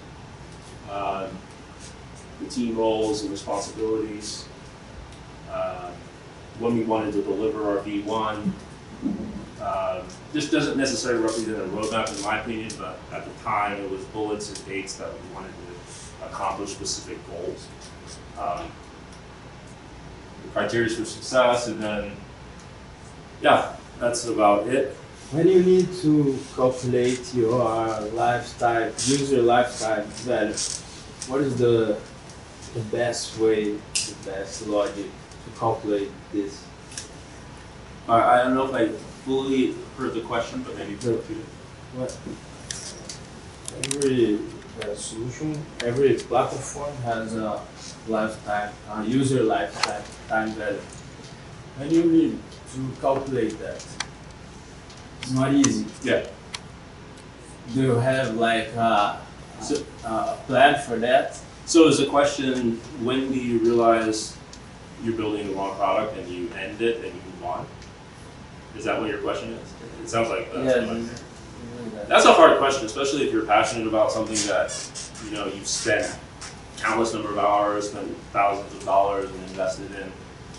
Speaker 1: the team roles and responsibilities, when we wanted to deliver our V1. This doesn't necessarily represent a roadmap in my opinion, but at the time it was bullets and dates that we wanted to accomplish specific goals. The criteria for success, and then, yeah, that's about it.
Speaker 5: When you need to calculate your lifetime, user lifetime value, what is the best way, the best logic to calculate this?
Speaker 1: I don't know if I fully heard the question, but maybe repeat it.
Speaker 5: What? Every solution, every platform has a lifetime, user lifetime value. When you need to calculate that, it's not easy.
Speaker 1: Yeah.
Speaker 5: Do you have like
Speaker 1: So,
Speaker 5: plan for that?
Speaker 1: so is the question, when do you realize you're building the wrong product and you end it and you move on? Is that what your question is? It sounds like that's what I'm hearing. That's a hard question, especially if you're passionate about something that, you know, you've spent countless number of hours, spent thousands of dollars and invested in.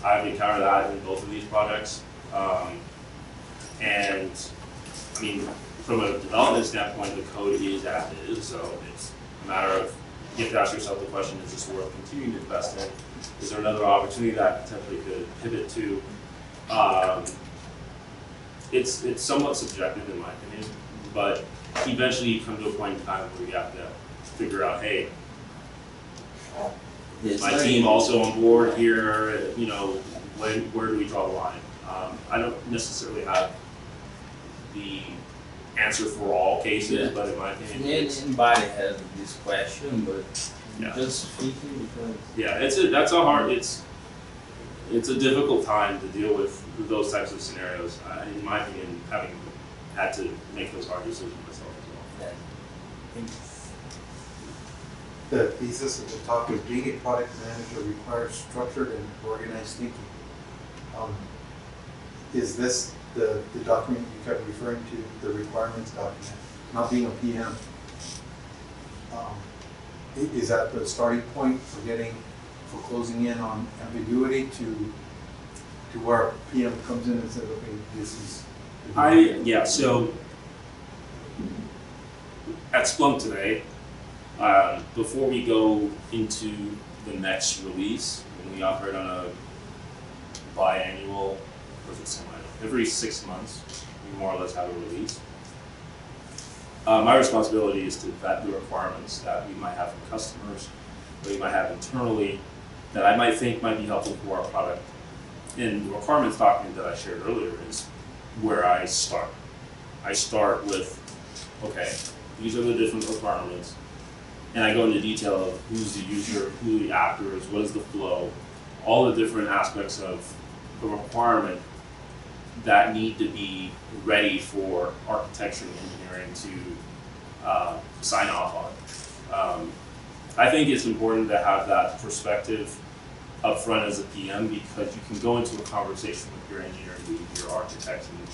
Speaker 1: I've encountered that in both of these projects. And I mean, from a development standpoint, the code is as is, so it's a matter of, you have to ask yourself the question, is this worth continuing to invest in? Is there another opportunity that potentially could pivot to? It's somewhat subjective in my opinion, but eventually you come to a point in time where you have to figure out, hey, is my team also on board here? You know, where do we draw the line? I don't necessarily have the answer for all cases, but in my opinion,
Speaker 5: Anybody has this question, but
Speaker 1: Yeah.
Speaker 5: just speaking because
Speaker 1: that's a hard. It's a difficult time to deal with those types of scenarios. In my opinion, having had to make those hard decisions myself as well.
Speaker 6: The thesis of the talk is being a product manager requires structured and organized thinking. Is this the document you kept referring to, the requirements document, not being a PM? Is that the starting point for closing in on ambiguity to where a PM comes in and says, okay, this is.
Speaker 1: So at Splunk today, before we go into the next release, when we operate on a biannual, or is it semi-annual? Every 6 months, we more or less have a release. My responsibility is to vet the requirements that we might have from customers, that we might have internally, that I might think might be helpful for our product. And the requirements document that I shared earlier is where I start. I start with, okay, these are the different requirements, and I go into detail of who's the user, who are the actors, what is the flow, all the different aspects of the requirement that need to be ready for architecture and engineering to sign off on. I think it's important to have that perspective up front as a PM, because you can go into a conversation with your engineering lead, your architect, and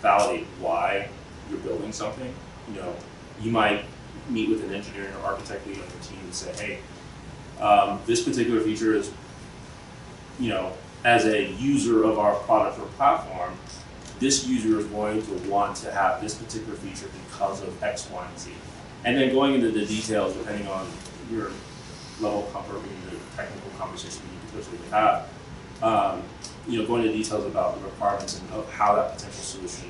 Speaker 1: validate why you're building something. You know, you might meet with an engineering or architect lead on your team and say, hey, this particular feature is, you know, as a user of our product or platform, this user is going to want to have this particular feature because of X, Y, and Z. And then going into the details, depending on your level of comfort in the technical conversation you potentially have, you know, going into details about the requirements and of how that potential solution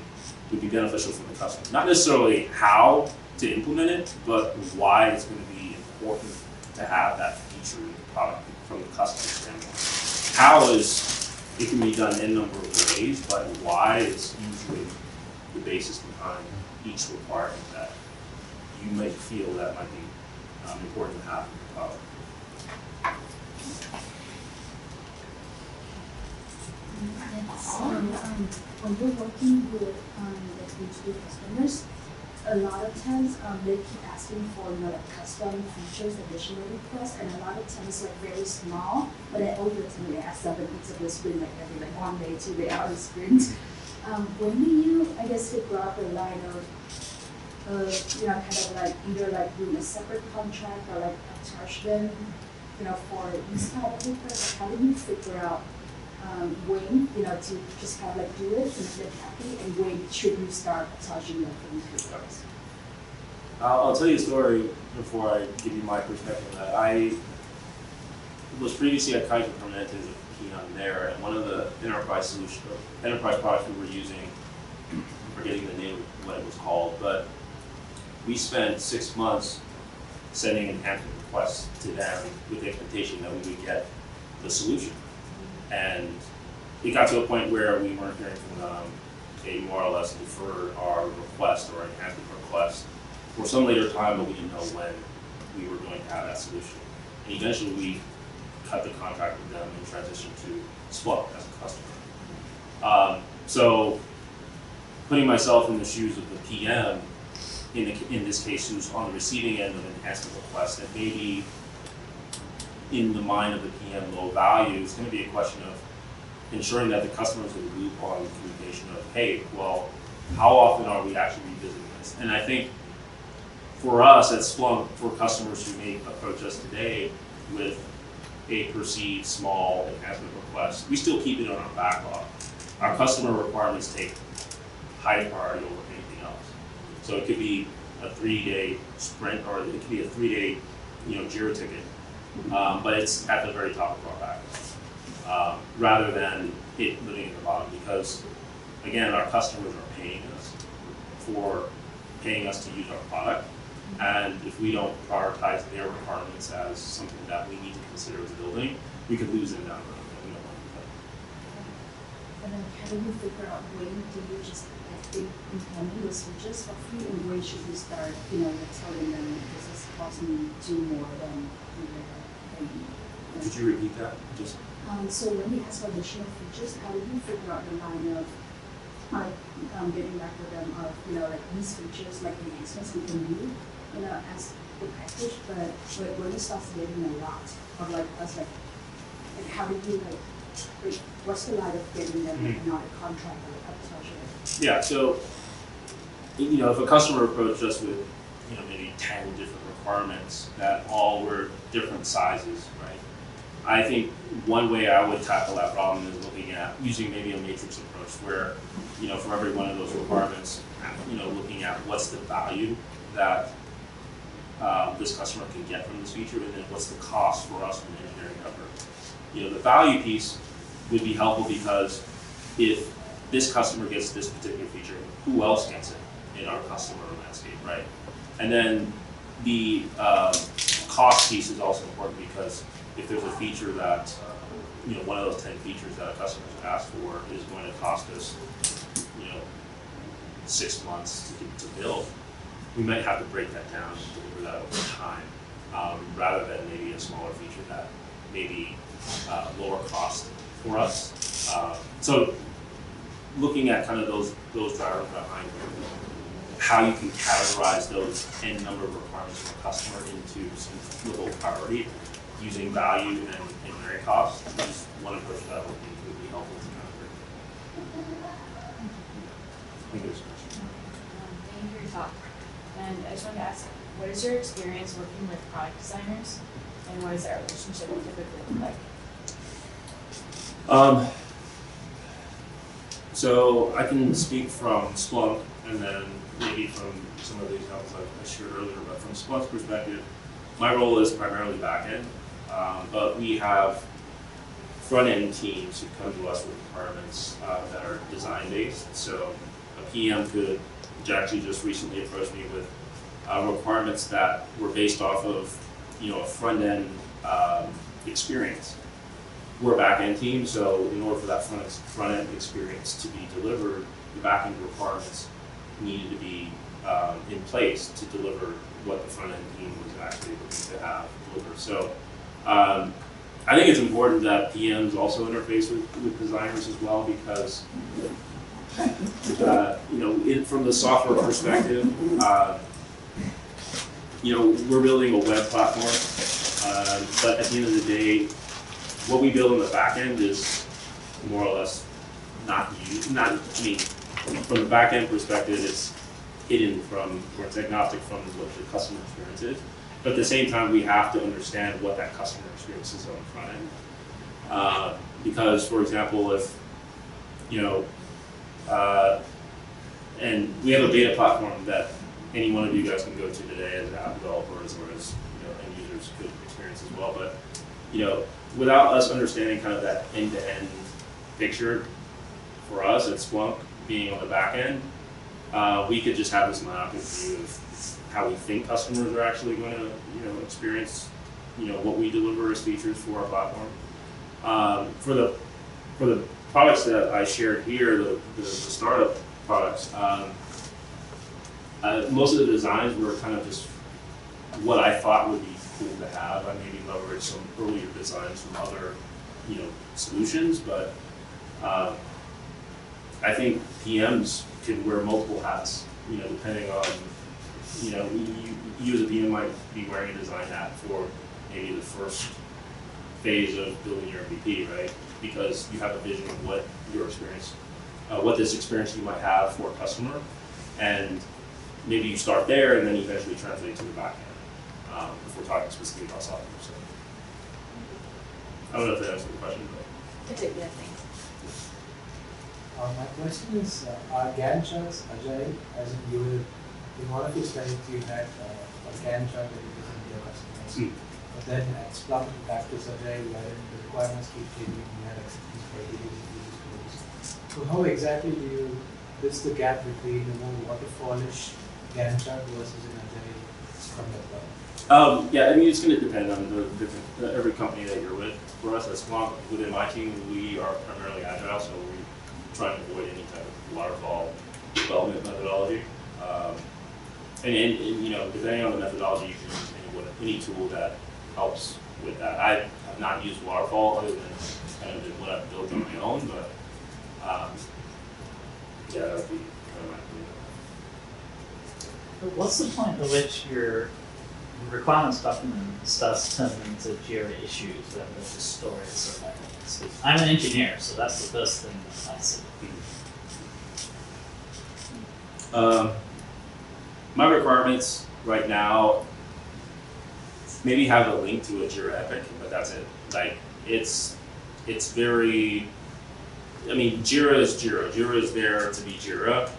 Speaker 1: would be beneficial for the customer. Not necessarily how to implement it, but why it's going to be important to have that feature in the product from the customer standpoint. How is, it can be done in a number of ways, but why is usually the basis behind each requirement that you might feel that might be important to have in your product.
Speaker 4: When we're working with like B2B customers, a lot of times they keep asking for like custom features, additional requests, and a lot of times like very small, but then over time they ask 7 weeks of the sprint, like every like 1 day, 2 day out of the sprint. When do you, I guess, figure out the line of you know, kind of like either like doing a separate contract or like charge them, you know, for these kind of requests? How do you figure out when, you know, to just kind of like do it and make them happy, and when should you start charging them for these requests?
Speaker 1: I'll tell you a story before I give you my perspective on that. I was previously at Kaiser Permanente as a PM there, and one of the enterprise products we were using, I'm forgetting the name of what it was called, but we spent 6 months sending enhancement requests to them with the expectation that we would get the solution. And it got to a point where we weren't hearing from them. They more or less deferred our request or enhancement request for some later time, but we didn't know when we were going to have that solution. And eventually we cut the contract with them and transitioned to Splunk as a customer. So putting myself in the shoes of the PM, in this case, who's on the receiving end of an enhancement request that maybe in the mind of the PM low value, it's going to be a question of ensuring that the customer's in the loop on communication of, hey, well, how often are we actually revisiting this? And I think for us at Splunk, for customers who may approach us today with a perceived small enhancement request, we still keep it on our backlog. Our customer requirements take high priority over anything else. So it could be a 3-day sprint, or it could be a 3-day, JIRA ticket, but it's at the very top of our backlog, rather than it living at the bottom. Because again, our customers are paying us to use our product, and if we don't prioritize their requirements as something that we need to consider as building, we could lose them down the road. And we don't want to do that.
Speaker 4: And then how do you figure out when do you just implement those features for free, and when should you start, telling them this is costing me do more than
Speaker 1: Could you repeat that? Just
Speaker 4: so when we ask for additional features, how do you figure out the line of getting back to them of like these features, like enhancements we can do, as the package, but when it starts getting a lot of like us like how do you like what's the line of getting them not a contract or a project?
Speaker 1: Yeah, so if a customer approached us with maybe 10 different requirements that all were different sizes, right? I think one way I would tackle that problem is looking at using maybe a matrix approach where, for every one of those requirements, looking at what's the value that this customer can get from this feature, and then what's the cost for us from an engineering effort. The value piece would be helpful because if this customer gets this particular feature, who else gets it in our customer landscape, right? And then the cost piece is also important because if there's a feature that, one of those 10 features that a customer's asked for is going to cost us, 6 months to build, we might have to break that down and deliver that over time, rather than maybe a smaller feature that may be lower cost for us. So looking at kind of those drivers behind how you can categorize those n number of requirements from a customer into some level of priority using value and engineering cost is one approach that would be helpful to kind of bring. I think there's a question.
Speaker 7: Thank you for your talk. And I just wanted to ask, what is your experience working with product designers, and what is that relationship typically look like?
Speaker 1: So I can speak from Splunk, and then maybe from some of the examples I shared earlier, but from Splunk's perspective, my role is primarily back-end, but we have front-end teams who come to us with requirements that are design-based. So a PM could actually just recently approached me with requirements that were based off of a front-end experience. We're a back-end team, so in order for that front-end experience to be delivered, the back-end requirements needed to be in place to deliver what the front-end team was actually looking to have delivered. So I think it's important that PMs also interface with designers as well, because from the software perspective, we're building a web platform, but at the end of the day, what we build on the back end is more or less not used. From the back end perspective, it's hidden from, or it's agnostic from what the customer experience is. But at the same time, we have to understand what that customer experience is on the front end. Because, for example, if, and we have a beta platform that any one of you guys can go to today as app developers or as end users could experience as well. But without us understanding kind of that end-to-end picture for us at Splunk being on the back end, we could just have this myopic view of how we think customers are actually going to experience what we deliver as features for our platform. For the products that I shared here, the startup products, most of the designs were kind of just what I thought would be cool to have. I maybe leveraged some earlier designs from other solutions, but I think PMs can wear multiple hats, depending on you know, you as a PM might be wearing a design hat for maybe the first phase of building your MVP, right? Because you have a vision of what your experience, what this experience you might have for a customer, and maybe you start there and then eventually translate to the back end. If we're talking specifically about software, so I don't know if that answers the question, but
Speaker 7: It did, yeah, thanks.
Speaker 8: My question is, are Gantt charts agile? As in, you will, in one of your slides, you had a Gantt chart that you present to your customers. But then at Splunk, you practice agile, wherein the requirements keep changing, you had acceptance criteria, you use. So how exactly do you bridge the gap between a more waterfallish Gantt chart versus an agile Scrum deployment?
Speaker 1: yeah, I mean, it's going to depend on the different, every company that you're with. For us at Splunk, within my team, we are primarily agile, so we try to avoid any type of waterfall development methodology. And you know, depending on the methodology, you can use any tool that helps with that. I have not used waterfall other than kind of what I've built on my own, but yeah, that would be kind of my opinion.
Speaker 9: But what's the point at which your requirements document starts turning into Jira issues rather than just stories or metrics? I'm an engineer, so that's the first thing that I see.
Speaker 1: My requirements right now maybe have a link to a Jira Epic, but that's it. Like it's very, I mean, Jira is Jira. Jira is there to be Jira,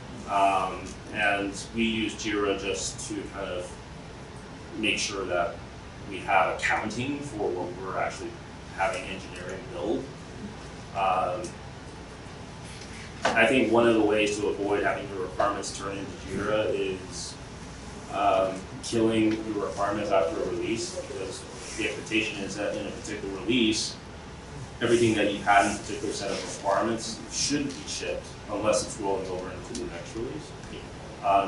Speaker 1: and we use Jira just to kind of make sure that we have accounting for what we're actually having engineering build. I think one of the ways to avoid having your requirements turn into Jira is killing your requirements after a release, because the expectation is that in a particular release, everything that you had in a particular set of requirements should be shipped unless it's rolling over into the next release.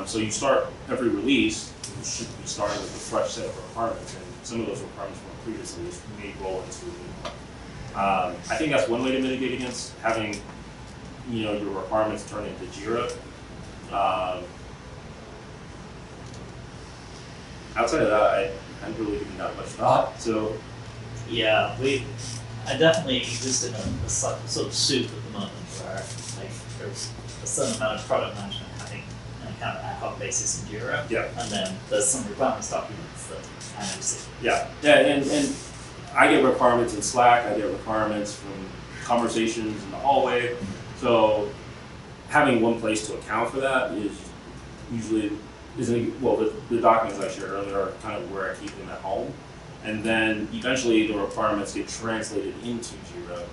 Speaker 1: So you start every release, you should be starting with a fresh set of requirements, and some of those requirements from a previous release may roll into a new one. I think that's one way to mitigate against having, you know, your requirements turn into Jira. Outside of that, I haven't really given that much thought. So
Speaker 9: Yeah, I definitely exist in a sort of soup at the moment where like there's a certain amount of product management happening on a kind of ad hoc basis in Jira.
Speaker 1: Yeah.
Speaker 9: And then there's some requirements documents that I never see.
Speaker 1: yeah, and I get requirements in Slack. I get requirements from conversations in the hallway. So having one place to account for that is usually well, the documents I shared earlier are kind of where I keep them at home. And then eventually the requirements get translated into Jira.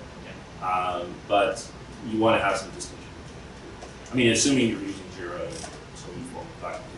Speaker 1: But you want to have some distinction between the two. I mean, assuming you're using Jira in some form of document.